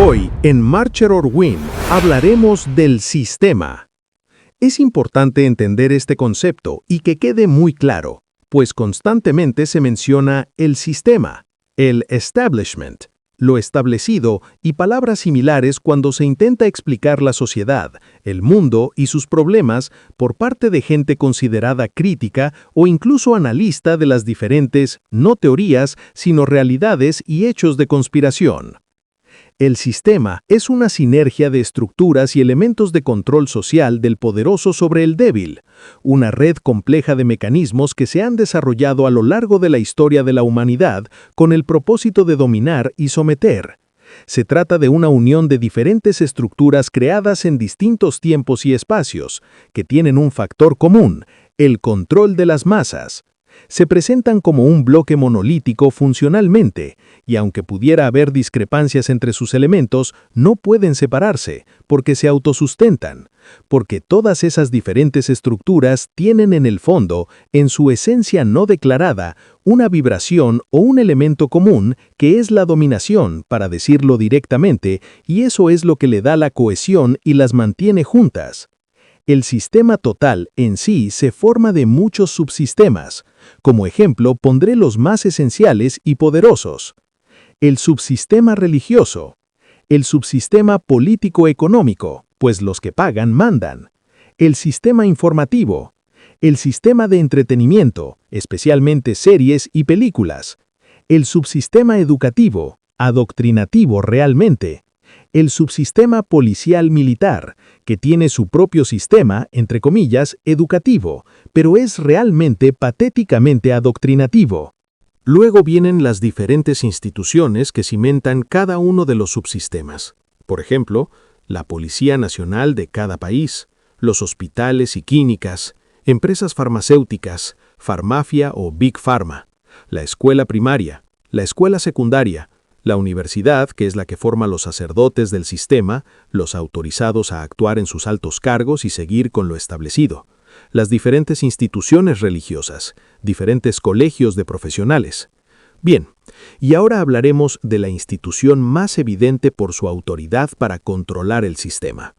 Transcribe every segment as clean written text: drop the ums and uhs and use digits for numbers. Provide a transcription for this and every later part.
Hoy, en Marcher or Win, hablaremos del sistema. Es importante entender este concepto y que quede muy claro, pues constantemente se menciona el sistema, el establishment, lo establecido y palabras similares cuando se intenta explicar la sociedad, el mundo y sus problemas por parte de gente considerada crítica o incluso analista de las diferentes, no teorías, sino realidades y hechos de conspiración. El sistema es una sinergia de estructuras y elementos de control social del poderoso sobre el débil, una red compleja de mecanismos que se han desarrollado a lo largo de la historia de la humanidad con el propósito de dominar y someter. Se trata de una unión de diferentes estructuras creadas en distintos tiempos y espacios, que tienen un factor común, el control de las masas. Se presentan como un bloque monolítico funcionalmente, y aunque pudiera haber discrepancias entre sus elementos, no pueden separarse, porque se autosustentan, porque todas esas diferentes estructuras tienen en el fondo, en su esencia no declarada, una vibración o un elemento común que es la dominación, para decirlo directamente, y eso es lo que le da la cohesión y las mantiene juntas. El sistema total en sí se forma de muchos subsistemas. Como ejemplo, pondré los más esenciales y poderosos. El subsistema religioso. El subsistema político-económico, pues los que pagan mandan. El sistema informativo. El sistema de entretenimiento, especialmente series y películas. El subsistema educativo, adoctrinativo realmente. El subsistema policial-militar, que tiene su propio sistema, entre comillas, educativo, pero es realmente patéticamente adoctrinativo. Luego vienen las diferentes instituciones que cimentan cada uno de los subsistemas. Por ejemplo, la Policía Nacional de cada país, los hospitales y clínicas, empresas farmacéuticas, farmacia o Big Pharma, la escuela primaria, la escuela secundaria, la universidad, que es la que forma los sacerdotes del sistema, los autorizados a actuar en sus altos cargos y seguir con lo establecido, las diferentes instituciones religiosas, diferentes colegios de profesionales. Bien, y ahora hablaremos de la institución más evidente por su autoridad para controlar el sistema.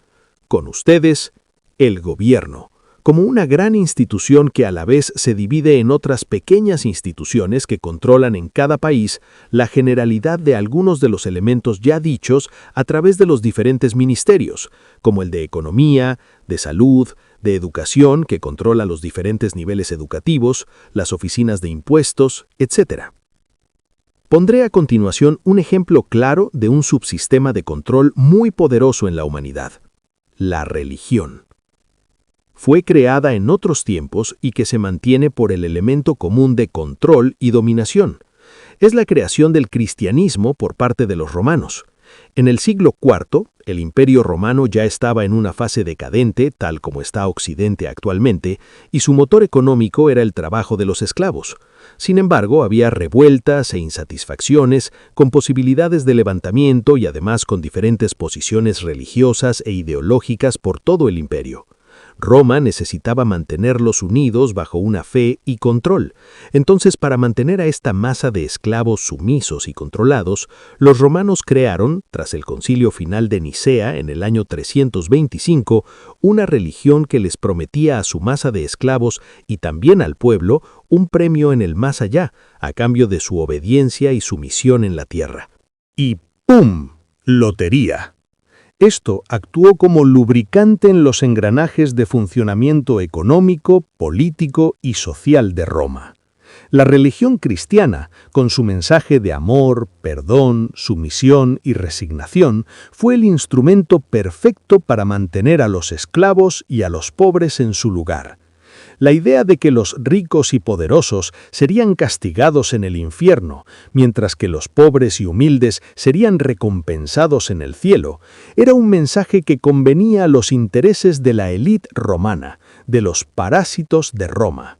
Con ustedes, el gobierno, como una gran institución que a la vez se divide en otras pequeñas instituciones que controlan en cada país la generalidad de algunos de los elementos ya dichos a través de los diferentes ministerios, como el de Economía, de Salud, de Educación, que controla los diferentes niveles educativos, las oficinas de impuestos, etc. Pondré a continuación un ejemplo claro de un subsistema de control muy poderoso en la humanidad: la religión. Fue creada en otros tiempos y que se mantiene por el elemento común de control y dominación. Es la creación del cristianismo por parte de los romanos. En el siglo IV, el Imperio Romano ya estaba en una fase decadente, tal como está Occidente actualmente, y su motor económico era el trabajo de los esclavos. Sin embargo, había revueltas e insatisfacciones, con posibilidades de levantamiento y además con diferentes posiciones religiosas e ideológicas por todo el imperio. Roma necesitaba mantenerlos unidos bajo una fe y control. Entonces, para mantener a esta masa de esclavos sumisos y controlados, los romanos crearon, tras el Concilio Final de Nicea en el año 325, una religión que les prometía a su masa de esclavos y también al pueblo un premio en el más allá, a cambio de su obediencia y sumisión en la tierra. Y ¡pum! Lotería. Esto actuó como lubricante en los engranajes de funcionamiento económico, político y social de Roma. La religión cristiana, con su mensaje de amor, perdón, sumisión y resignación, fue el instrumento perfecto para mantener a los esclavos y a los pobres en su lugar. La idea de que los ricos y poderosos serían castigados en el infierno, mientras que los pobres y humildes serían recompensados en el cielo, era un mensaje que convenía a los intereses de la élite romana, de los parásitos de Roma.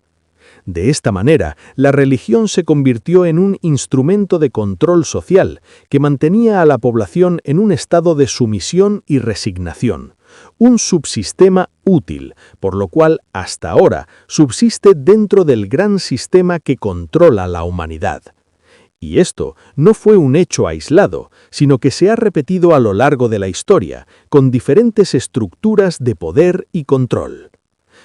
De esta manera, la religión se convirtió en un instrumento de control social que mantenía a la población en un estado de sumisión y resignación. Un subsistema útil, por lo cual hasta ahora subsiste dentro del gran sistema que controla la humanidad. Y esto no fue un hecho aislado, sino que se ha repetido a lo largo de la historia, con diferentes estructuras de poder y control.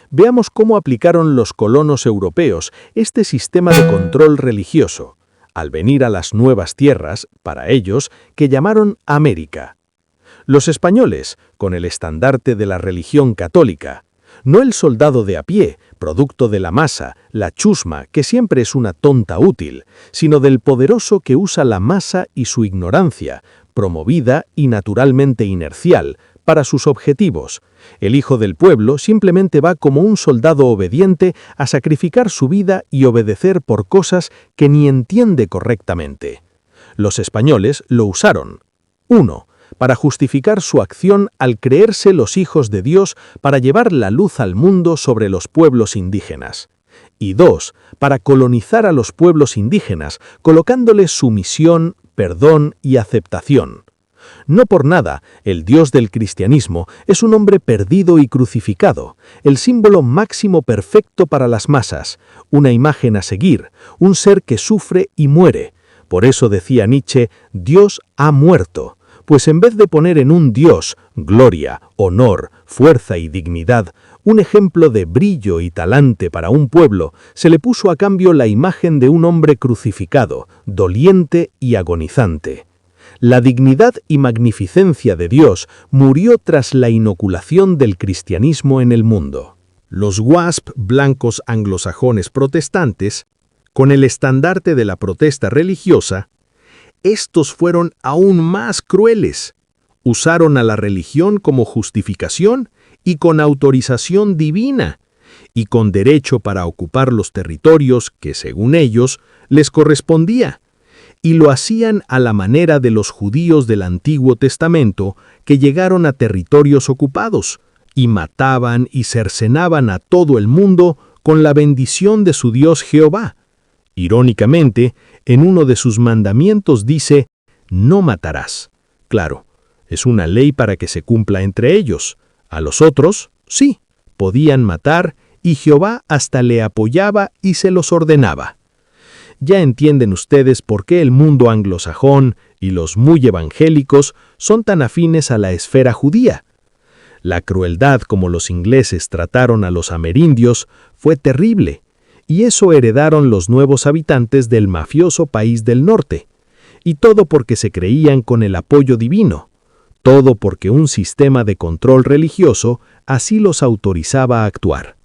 Veamos cómo aplicaron los colonos europeos este sistema de control religioso, al venir a las nuevas tierras, para ellos, que llamaron América. Los españoles, con el estandarte de la religión católica, no el soldado de a pie, producto de la masa, la chusma, que siempre es una tonta útil, sino del poderoso que usa la masa y su ignorancia, promovida y naturalmente inercial, para sus objetivos. El hijo del pueblo simplemente va como un soldado obediente a sacrificar su vida y obedecer por cosas que ni entiende correctamente. Los españoles lo usaron. 1. Para justificar su acción al creerse los hijos de Dios para llevar la luz al mundo sobre los pueblos indígenas. Y 2. Para colonizar a los pueblos indígenas, colocándoles sumisión, perdón y aceptación. No por nada, el Dios del cristianismo es un hombre perdido y crucificado, el símbolo máximo perfecto para las masas, una imagen a seguir, un ser que sufre y muere. Por eso decía Nietzsche, Dios ha muerto. Pues en vez de poner en un Dios gloria, honor, fuerza y dignidad, un ejemplo de brillo y talante para un pueblo, se le puso a cambio la imagen de un hombre crucificado, doliente y agonizante. La dignidad y magnificencia de Dios murió tras la inoculación del cristianismo en el mundo. Los WASP blancos anglosajones protestantes, con el estandarte de la protesta religiosa, estos fueron aún más crueles. Usaron a la religión como justificación y con autorización divina, y con derecho para ocupar los territorios que, según ellos, les correspondía. Y lo hacían a la manera de los judíos del Antiguo Testamento que llegaron a territorios ocupados, y mataban y cercenaban a todo el mundo con la bendición de su Dios Jehová. Irónicamente, en uno de sus mandamientos dice, no matarás. Claro, es una ley para que se cumpla entre ellos. A los otros, sí, podían matar y Jehová hasta le apoyaba y se los ordenaba. Ya entienden ustedes por qué el mundo anglosajón y los muy evangélicos son tan afines a la esfera judía. La crueldad como los ingleses trataron a los amerindios fue terrible. Y eso heredaron los nuevos habitantes del mafioso país del norte. Y todo porque se creían con el apoyo divino. Todo porque un sistema de control religioso así los autorizaba a actuar.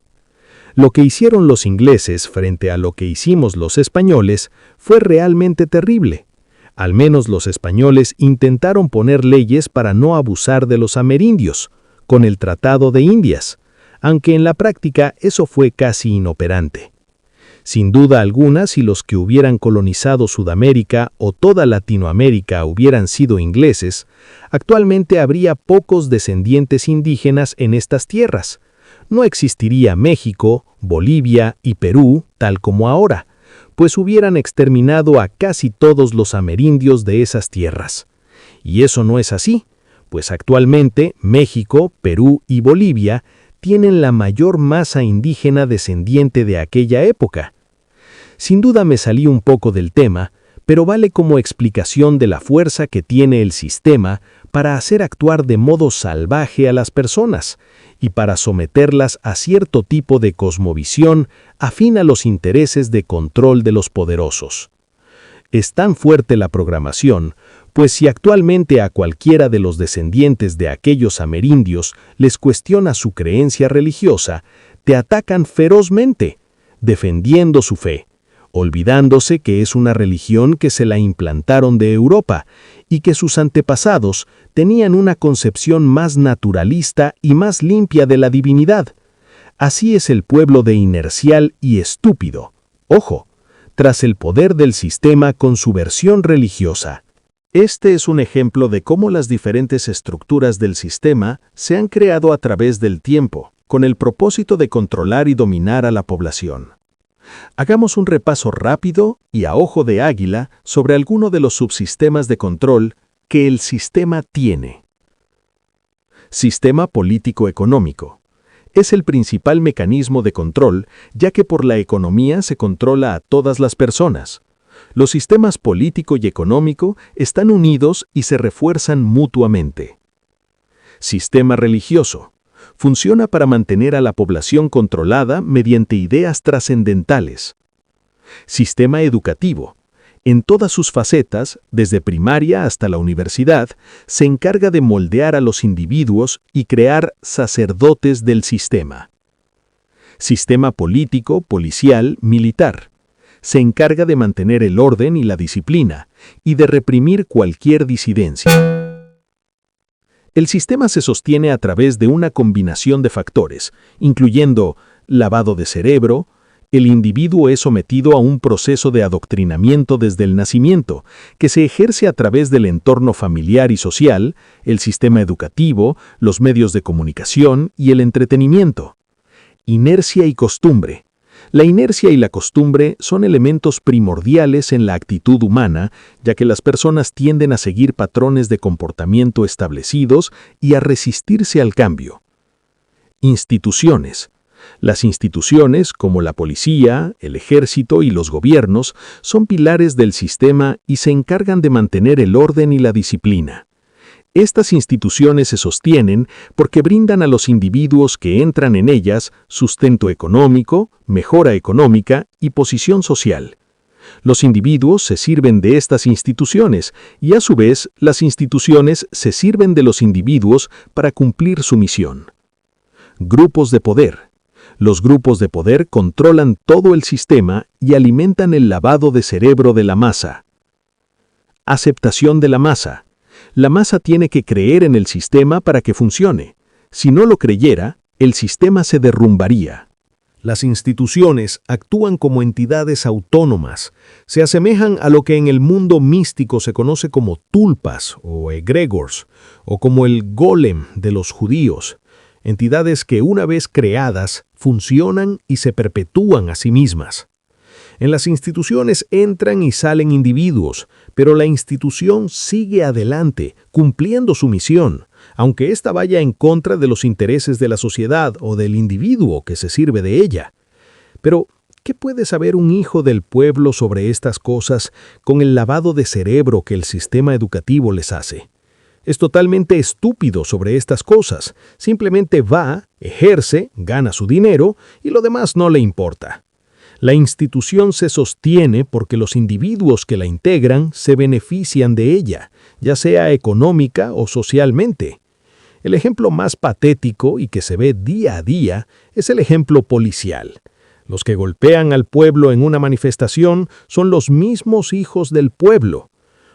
Lo que hicieron los ingleses frente a lo que hicimos los españoles fue realmente terrible. Al menos los españoles intentaron poner leyes para no abusar de los amerindios, con el Tratado de Indias, aunque en la práctica eso fue casi inoperante. Sin duda alguna, si los que hubieran colonizado Sudamérica o toda Latinoamérica hubieran sido ingleses, actualmente habría pocos descendientes indígenas en estas tierras. No existiría México, Bolivia y Perú tal como ahora, pues hubieran exterminado a casi todos los amerindios de esas tierras. Y eso no es así, pues actualmente México, Perú y Bolivia tienen la mayor masa indígena descendiente de aquella época. Sin duda me salí un poco del tema, pero vale como explicación de la fuerza que tiene el sistema para hacer actuar de modo salvaje a las personas y para someterlas a cierto tipo de cosmovisión afín a los intereses de control de los poderosos. Es tan fuerte la programación, pues si actualmente a cualquiera de los descendientes de aquellos amerindios les cuestiona su creencia religiosa, te atacan ferozmente, defendiendo su fe, olvidándose que es una religión que se la implantaron de Europa y que sus antepasados tenían una concepción más naturalista y más limpia de la divinidad. Así es el pueblo de inercial y estúpido. Ojo, tras el poder del sistema con su versión religiosa. Este es un ejemplo de cómo las diferentes estructuras del sistema se han creado a través del tiempo, con el propósito de controlar y dominar a la población. Hagamos un repaso rápido y a ojo de águila sobre alguno de los subsistemas de control que el sistema tiene. Sistema político-económico. Es el principal mecanismo de control, ya que por la economía se controla a todas las personas. Los sistemas político y económico están unidos y se refuerzan mutuamente. Sistema religioso. Funciona para mantener a la población controlada mediante ideas trascendentales. Sistema educativo. En todas sus facetas, desde primaria hasta la universidad, se encarga de moldear a los individuos y crear sacerdotes del sistema. Sistema político, policial, militar. Se encarga de mantener el orden y la disciplina, y de reprimir cualquier disidencia. El sistema se sostiene a través de una combinación de factores, incluyendo lavado de cerebro. El individuo es sometido a un proceso de adoctrinamiento desde el nacimiento, que se ejerce a través del entorno familiar y social, el sistema educativo, los medios de comunicación y el entretenimiento. Inercia y costumbre. La inercia y la costumbre son elementos primordiales en la actitud humana, ya que las personas tienden a seguir patrones de comportamiento establecidos y a resistirse al cambio. Instituciones. Las instituciones, como la policía, el ejército y los gobiernos, son pilares del sistema y se encargan de mantener el orden y la disciplina. Estas instituciones se sostienen porque brindan a los individuos que entran en ellas sustento económico, mejora económica y posición social. Los individuos se sirven de estas instituciones y, a su vez, las instituciones se sirven de los individuos para cumplir su misión. Grupos de poder. Los grupos de poder controlan todo el sistema y alimentan el lavado de cerebro de la masa. Aceptación de la masa. La masa tiene que creer en el sistema para que funcione. Si no lo creyera, el sistema se derrumbaría. Las instituciones actúan como entidades autónomas. Se asemejan a lo que en el mundo místico se conoce como tulpas o egregors, o como el golem de los judíos. Entidades que, una vez creadas, funcionan y se perpetúan a sí mismas. En las instituciones entran y salen individuos, pero la institución sigue adelante, cumpliendo su misión, aunque ésta vaya en contra de los intereses de la sociedad o del individuo que se sirve de ella. Pero, ¿qué puede saber un hijo del pueblo sobre estas cosas con el lavado de cerebro que el sistema educativo les hace? Es totalmente estúpido sobre estas cosas. Simplemente va, ejerce, gana su dinero y lo demás no le importa. La institución se sostiene porque los individuos que la integran se benefician de ella, ya sea económica o socialmente. El ejemplo más patético y que se ve día a día es el ejemplo policial. Los que golpean al pueblo en una manifestación son los mismos hijos del pueblo.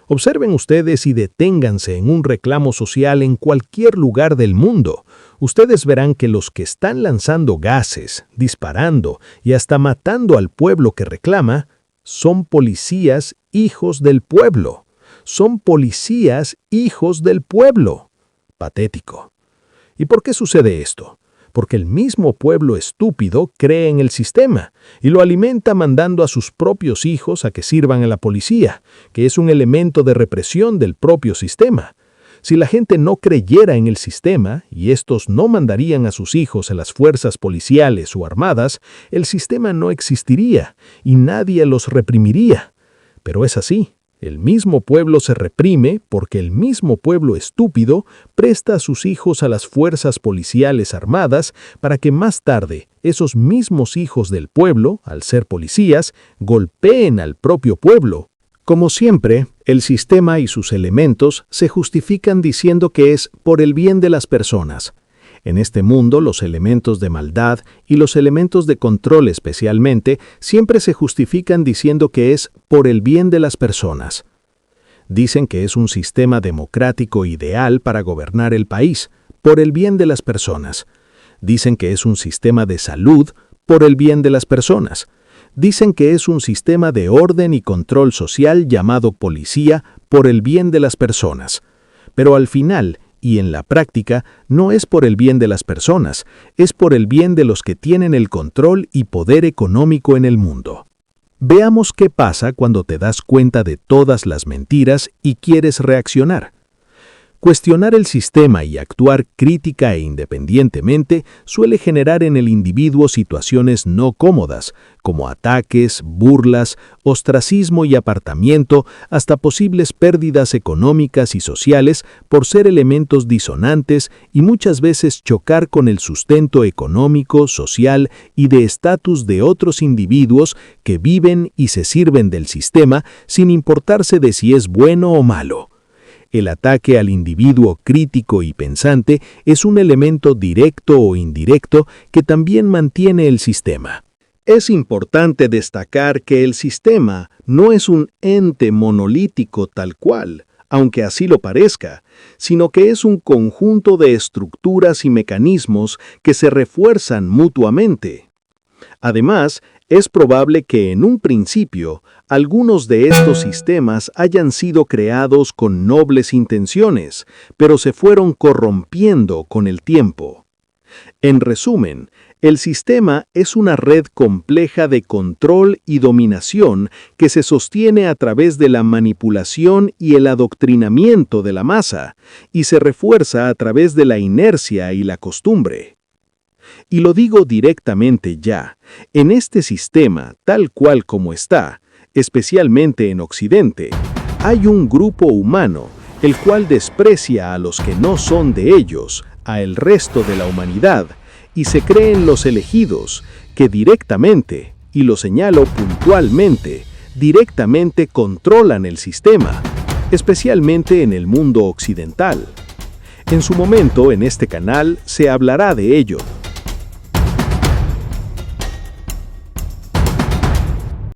Observen ustedes y deténganse en un reclamo social en cualquier lugar del mundo. Ustedes verán que los que están lanzando gases, disparando y hasta matando al pueblo que reclama, son policías hijos del pueblo. Son policías hijos del pueblo. Patético. ¿Y por qué sucede esto? Porque el mismo pueblo estúpido cree en el sistema y lo alimenta mandando a sus propios hijos a que sirvan a la policía, que es un elemento de represión del propio sistema. Si la gente no creyera en el sistema y estos no mandarían a sus hijos a las fuerzas policiales o armadas, el sistema no existiría y nadie los reprimiría. Pero es así. El mismo pueblo se reprime porque el mismo pueblo estúpido presta a sus hijos a las fuerzas policiales armadas para que más tarde esos mismos hijos del pueblo, al ser policías, golpeen al propio pueblo. Como siempre, el sistema y sus elementos se justifican diciendo que es por el bien de las personas. En este mundo, los elementos de maldad y los elementos de control especialmente siempre se justifican diciendo que es por el bien de las personas. Dicen que es un sistema democrático ideal para gobernar el país, por el bien de las personas. Dicen que es un sistema de salud, por el bien de las personas. Dicen que es un sistema de orden y control social llamado policía, por el bien de las personas. Pero al final, y en la práctica, no es por el bien de las personas, es por el bien de los que tienen el control y poder económico en el mundo. Veamos qué pasa cuando te das cuenta de todas las mentiras y quieres reaccionar. Cuestionar el sistema y actuar crítica e independientemente suele generar en el individuo situaciones no cómodas, como ataques, burlas, ostracismo y apartamiento, hasta posibles pérdidas económicas y sociales por ser elementos disonantes y muchas veces chocar con el sustento económico, social y de estatus de otros individuos que viven y se sirven del sistema sin importarse de si es bueno o malo. El ataque al individuo crítico y pensante es un elemento directo o indirecto que también mantiene el sistema. Es importante destacar que el sistema no es un ente monolítico tal cual, aunque así lo parezca, sino que es un conjunto de estructuras y mecanismos que se refuerzan mutuamente. Además, es probable que en un principio algunos de estos sistemas hayan sido creados con nobles intenciones, pero se fueron corrompiendo con el tiempo. En resumen, el sistema es una red compleja de control y dominación que se sostiene a través de la manipulación y el adoctrinamiento de la masa, y se refuerza a través de la inercia y la costumbre. Y lo digo directamente ya, en este sistema, tal cual como está, especialmente en Occidente, hay un grupo humano el cual desprecia a los que no son de ellos, a el resto de la humanidad, y se creen los elegidos, que directamente, y lo señalo puntualmente, directamente controlan el sistema, especialmente en el mundo occidental. En su momento, en este canal, se hablará de ello.